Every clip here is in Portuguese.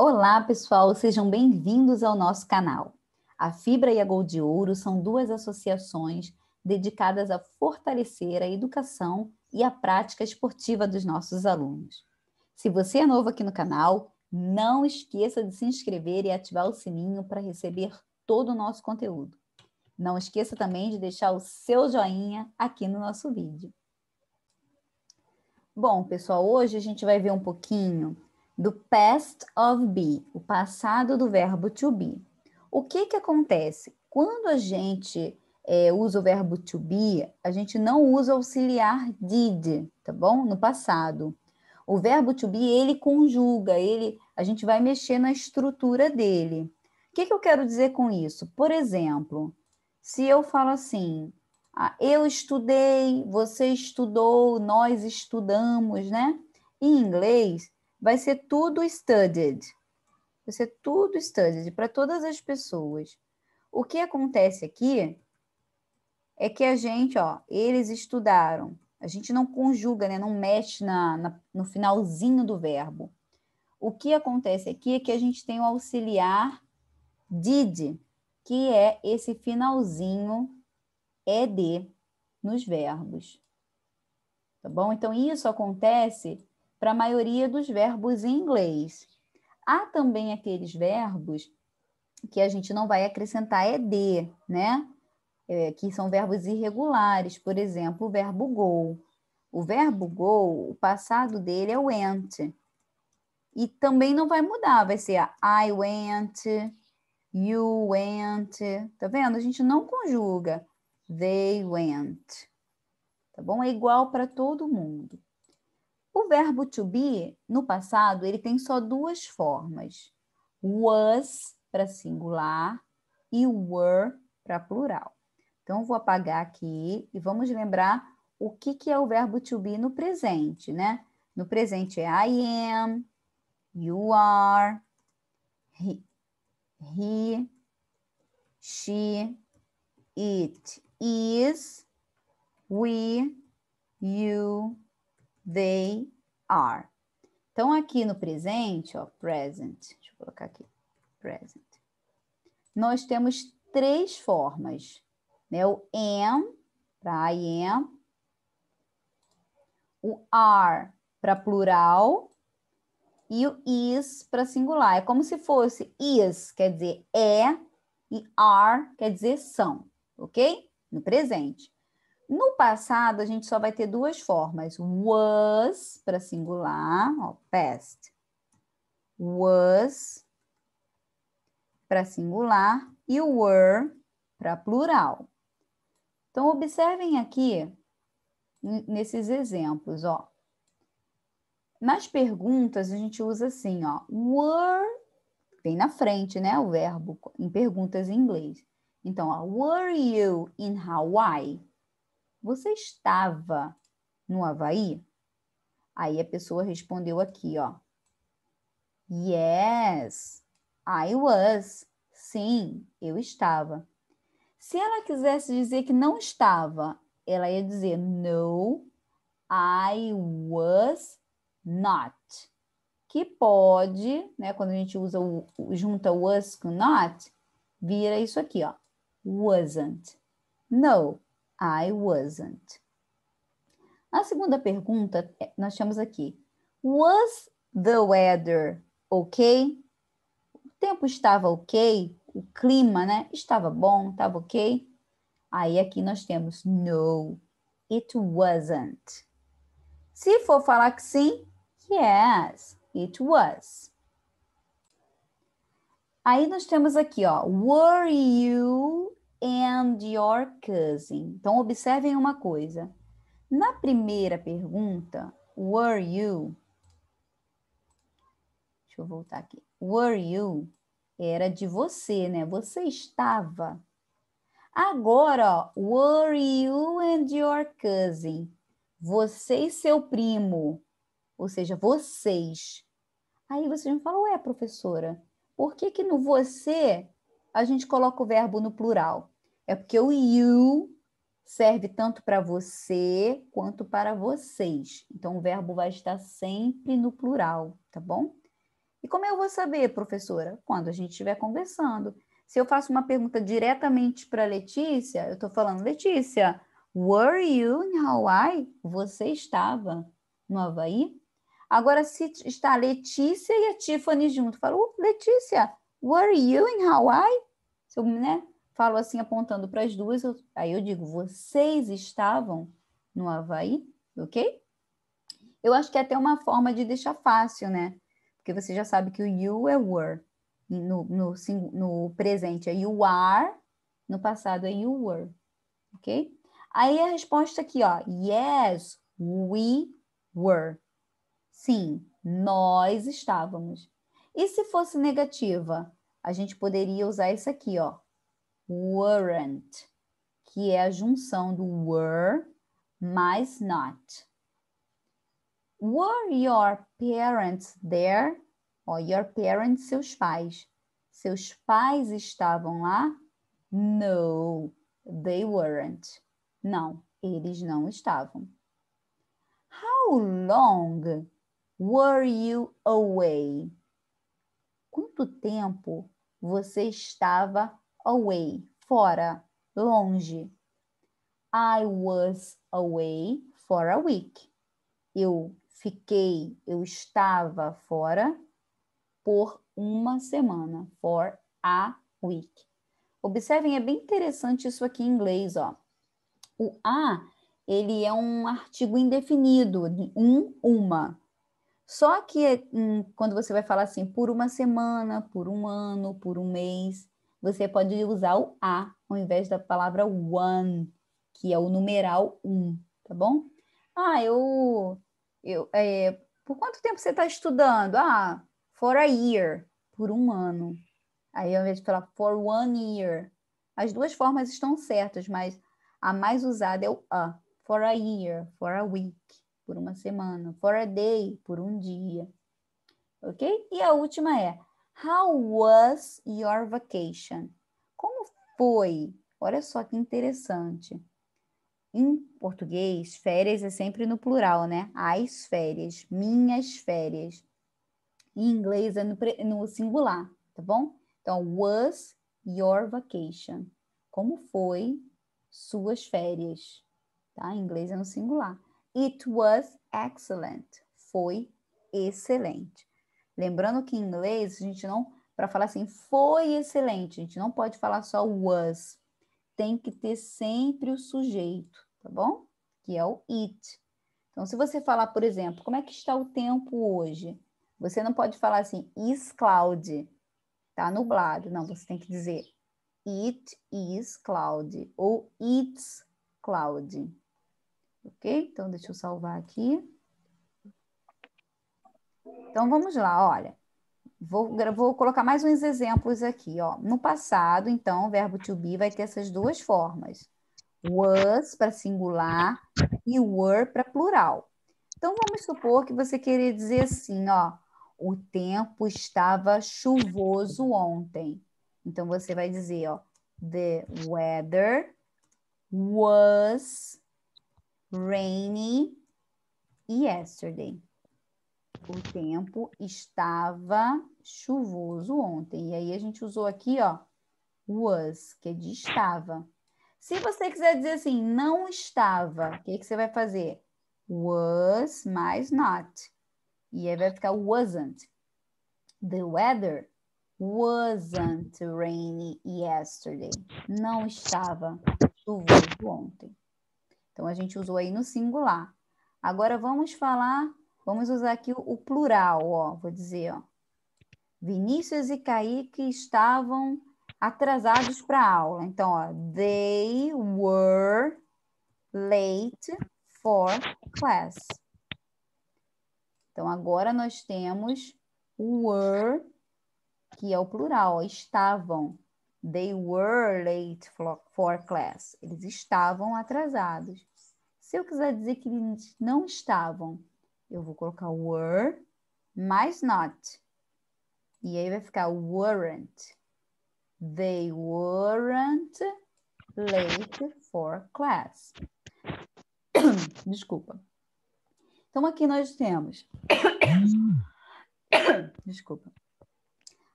Olá, pessoal, sejam bem-vindos ao nosso canal. A Fibra e a Gol de Ouro são duas associações dedicadas a fortalecer a educação e a prática esportiva dos nossos alunos. Se você é novo aqui no canal, não esqueça de se inscrever e ativar o sininho para receber todo o nosso conteúdo. Não esqueça também de deixar o seu joinha aqui no nosso vídeo. Bom, pessoal, hoje a gente vai ver um pouquinho do past of be, o passado do verbo to be. O que acontece? Quando a gente usa o verbo to be, a gente não usa o auxiliar did, tá bom? No passado. O verbo to be, ele conjuga, a gente vai mexer na estrutura dele. O que eu quero dizer com isso? Por exemplo, se eu falo assim, eu estudei, você estudou, nós estudamos, né? Em inglês, vai ser tudo studied. Vai ser tudo studied para todas as pessoas. O que acontece aqui é que a gente, eles estudaram. A gente não conjuga, né? Não mexe no finalzinho do verbo. O que acontece aqui é que a gente tem o auxiliar did, que é esse finalzinho ed nos verbos. Tá bom? Então, isso acontece para a maioria dos verbos em inglês. Há também aqueles verbos que a gente não vai acrescentar ed, né? Que são verbos irregulares, por exemplo, o verbo go. O verbo go, o passado dele é went. E também não vai mudar, vai ser I went, you went. Tá vendo? A gente não conjuga. They went. Tá bom? É igual para todo mundo. O verbo to be, no passado, ele tem só duas formas. Was para singular e were para plural. Então, eu vou apagar aqui e vamos lembrar o que é o verbo to be no presente, né? No presente é I am, you are, he, she, it is, we, you, they are. Então, aqui no presente, present, deixa eu colocar aqui, present. Nós temos três formas, né? O am, para I am, o are, para plural, e o is, para singular. É como se fosse is, quer dizer é, e are, quer dizer são, ok? No presente. No passado, a gente só vai ter duas formas. Was, para singular, past. Was, para singular, e were, para plural. Então, observem aqui, nesses exemplos, Nas perguntas, a gente usa assim, were, vem na frente, né, o verbo, em perguntas em inglês. Então, were you in Hawaii? Você estava no Havaí? Aí a pessoa respondeu aqui, Yes, I was. Sim, eu estava. Se ela quisesse dizer que não estava, ela ia dizer No, I was not. Que pode, né, quando a gente usa junta was com not, vira isso aqui, wasn't. No, I wasn't. A segunda pergunta, nós temos aqui, was the weather okay? O tempo estava ok? O clima, né? Estava bom, estava ok? Aí aqui nós temos no, it wasn't. Se for falar que sim, yes, it was. Aí nós temos aqui, were you and your cousin? Então, observem uma coisa. Na primeira pergunta, were you, deixa eu voltar aqui, were you era de você, né? Você estava. Agora, were you and your cousin? Você e seu primo, ou seja, vocês. Aí você me fala, ué, professora, por que no você a gente coloca o verbo no plural? É porque o you serve tanto para você quanto para vocês. Então, o verbo vai estar sempre no plural, tá bom? E como eu vou saber, professora? Quando a gente estiver conversando. Se eu faço uma pergunta diretamente para Letícia, eu estou falando, Letícia, were you in Hawaii? Você estava no Havaí? Agora, se está a Letícia e a Tiffany junto, eu falo, Letícia, were you in Hawaii? Se eu, né, falo assim, apontando para as duas, aí eu digo, vocês estavam no Havaí? Ok? Eu acho que é até uma forma de deixar fácil, né? Porque você já sabe que o you é were. No presente é you are, no passado é you were. Ok? Aí a resposta aqui, ó. Yes, we were. Sim, nós estávamos. E se fosse negativa? A gente poderia usar isso aqui, ó. Weren't, que é a junção do were mais not. Were your parents there? Ó, your parents, seus pais. Seus pais estavam lá? No, they weren't. Não, eles não estavam. How long were you away? Quanto tempo você estava away? Fora, longe. I was away for a week. Eu estava fora por uma semana. For a week. Observem, é bem interessante isso aqui em inglês, ó. O a, ele é um artigo indefinido, uma. Só que quando você vai falar assim, por uma semana, por um ano, por um mês, você pode usar o a, ao invés da palavra one, que é o numeral tá bom? Por quanto tempo você está estudando? For a year, por um ano. Aí, ao invés de falar for 1 year, as duas formas estão certas, mas a mais usada é o a. For a year, for a week, por uma semana. For a day, por um dia. Ok? E a última é, how was your vacation? Como foi? Olha só que interessante. Em português, férias é sempre no plural, né? As férias, minhas férias. Em inglês é no singular, tá bom? Então, was your vacation? Como foi suas férias? Tá? Em inglês é no singular. It was excellent. Foi excelente. Lembrando que em inglês, a gente não, para falar assim, foi excelente, a gente não pode falar só was. Tem que ter sempre o sujeito, tá bom? Que é o it. Então, se você falar, por exemplo, como é que está o tempo hoje? Você não pode falar assim, is cloudy, tá nublado. Não, você tem que dizer it is cloudy ou it's cloudy. Ok? Então, deixa eu salvar aqui. Então, vamos lá, olha. Vou colocar mais uns exemplos aqui, ó. No passado, então, o verbo to be vai ter essas duas formas. Was para singular e were para plural. Então, vamos supor que você queria dizer assim, ó. O tempo estava chuvoso ontem. Então, você vai dizer, ó. The weather was rainy yesterday. O tempo estava chuvoso ontem. E aí a gente usou aqui, ó, was, que é de estava. Se você quiser dizer assim, não estava, o que você vai fazer? Was mais not. E aí vai ficar wasn't. The weather wasn't rainy yesterday. Não estava chuvoso ontem. Então, a gente usou aí no singular. Agora, vamos usar aqui o plural, ó. Vou dizer, ó. Vinícius e Kaique estavam atrasados para a aula. Então, ó, they were late for class. Então, agora nós temos o were, que é o plural, ó, estavam. They were late for class. Eles estavam atrasados. Se eu quiser dizer que eles não estavam, eu vou colocar were mais not. E aí vai ficar weren't. They weren't late for class. Desculpa. Então, aqui nós temos Desculpa.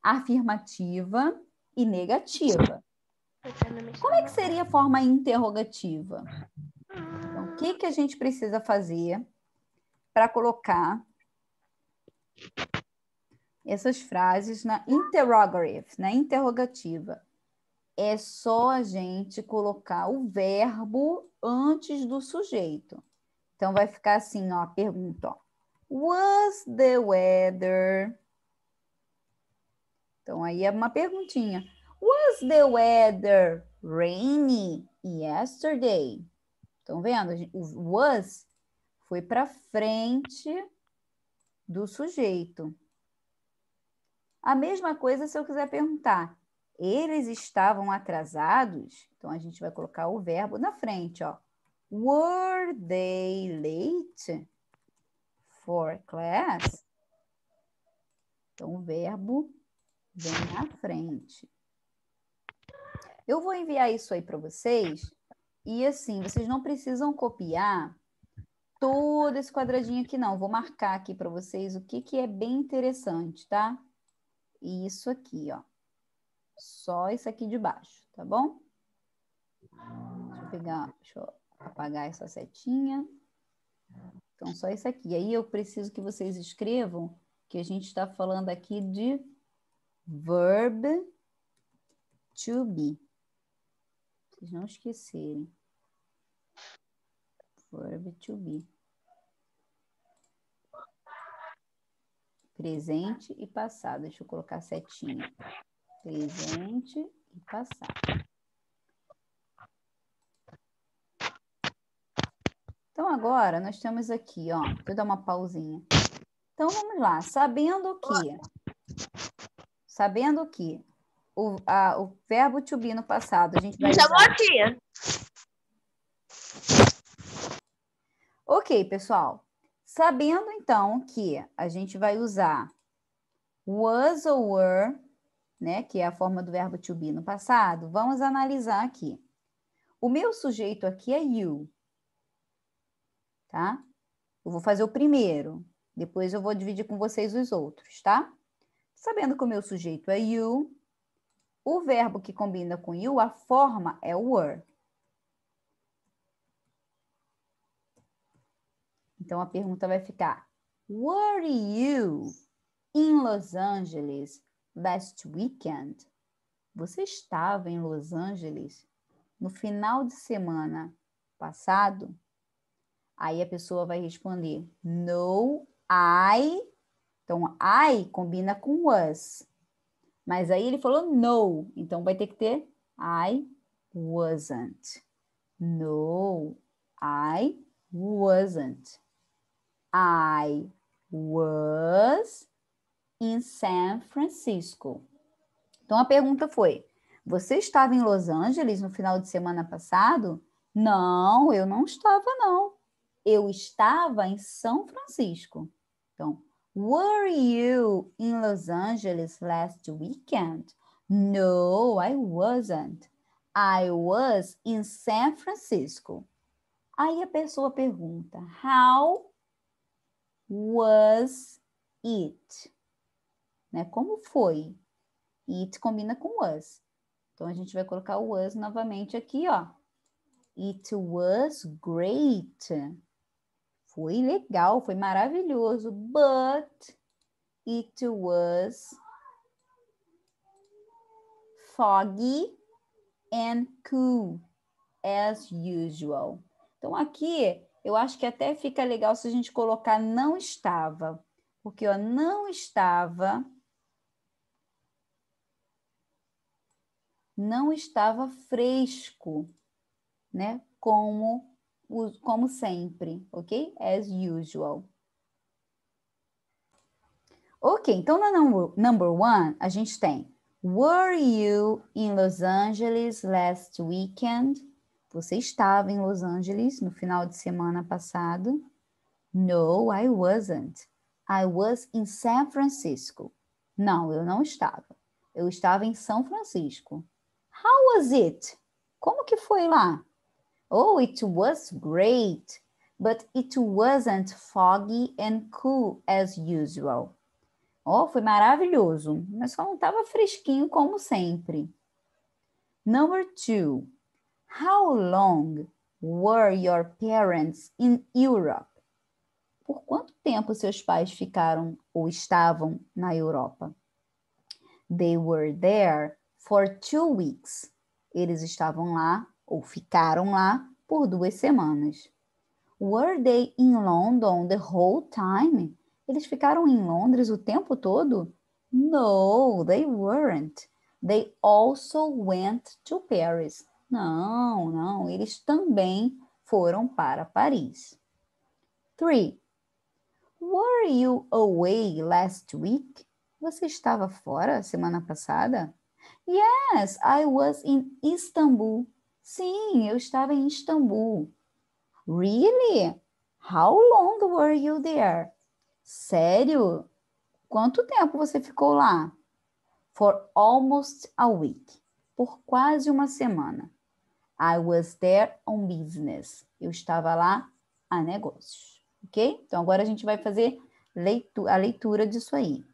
Afirmativa e negativa. Como é que seria a forma interrogativa? Então, o que a gente precisa fazer para colocar essas frases na interrogative, na interrogativa? É só a gente colocar o verbo antes do sujeito. Então, vai ficar assim, ó, a pergunta, ó. Was the weather... Então, aí é uma perguntinha. Was the weather rainy yesterday? Estão vendo? O was foi para frente do sujeito. A mesma coisa se eu quiser perguntar. Eles estavam atrasados? Então, a gente vai colocar o verbo na frente, ó. Were they late for class? Então, o verbo vem na frente. Eu vou enviar isso aí para vocês e, assim, vocês não precisam copiar todo esse quadradinho aqui, não. Vou marcar aqui para vocês o que é bem interessante, tá? Isso aqui, ó. Só isso aqui de baixo, tá bom? Deixa eu apagar essa setinha. Então, só isso aqui. Aí eu preciso que vocês escrevam que a gente está falando aqui de verb to be. Vocês não esquecerem. Verb to be. Presente e passado. Deixa eu colocar a setinha. Presente e passado. Então, agora, nós temos aqui, ó. Deixa eu dar uma pausinha. Então, vamos lá. Sabendo que o verbo to be no passado, a gente vai usar... Ok, pessoal. Sabendo, então, que a gente vai usar was ou were, né, que é a forma do verbo to be no passado, vamos analisar aqui. O meu sujeito aqui é you, tá? Eu vou fazer o primeiro, depois eu vou dividir com vocês os outros, tá? Sabendo que o meu sujeito é you, o verbo que combina com you, a forma é were. Então, a pergunta vai ficar: Were you in Los Angeles last weekend? Você estava em Los Angeles no final de semana passado? Aí a pessoa vai responder: No, I. Então, I combina com was. Mas aí ele falou no, então vai ter que ter I wasn't. No, I wasn't. I was in San Francisco. Então, a pergunta foi: você estava em Los Angeles no final de semana passado? Não, eu não estava, não. Eu estava em São Francisco. Então, were you in Los Angeles last weekend? No, I wasn't. I was in San Francisco. Aí a pessoa pergunta: how was it? Né? Como foi? It combina com was. Então, a gente vai colocar o was novamente aqui, ó. It was great. Foi legal, foi maravilhoso. But it was foggy and cool, as usual. Então, aqui, eu acho que até fica legal se a gente colocar não estava. Porque, ó, não estava fresco, né? Como sempre, ok? As usual. Ok, então na number one, a gente tem Were you in Los Angeles last weekend? Você estava em Los Angeles no final de semana passado? No, I wasn't. I was in San Francisco. Não, eu não estava. Eu estava em São Francisco. How was it? Como que foi lá? Oh, it was great, but it wasn't foggy and cool as usual. Ó, foi maravilhoso, mas só não estava fresquinho como sempre. Number 2. How long were your parents in Europe? Por quanto tempo seus pais ficaram ou estavam na Europa? They were there for 2 weeks. Eles estavam lá ou ficaram lá por 2 semanas. Were they in London the whole time? Eles ficaram em Londres o tempo todo? No, they weren't. They also went to Paris. Não, não, eles também foram para Paris. 3. Were you away last week? Você estava fora semana passada? Yes, I was in Istanbul. Sim, eu estava em Istambul. Really? How long were you there? Sério? Quanto tempo você ficou lá? For almost a week. Por quase uma semana. I was there on business. Eu estava lá a negócios. Ok? Então, agora a gente vai fazer a leitura disso aí.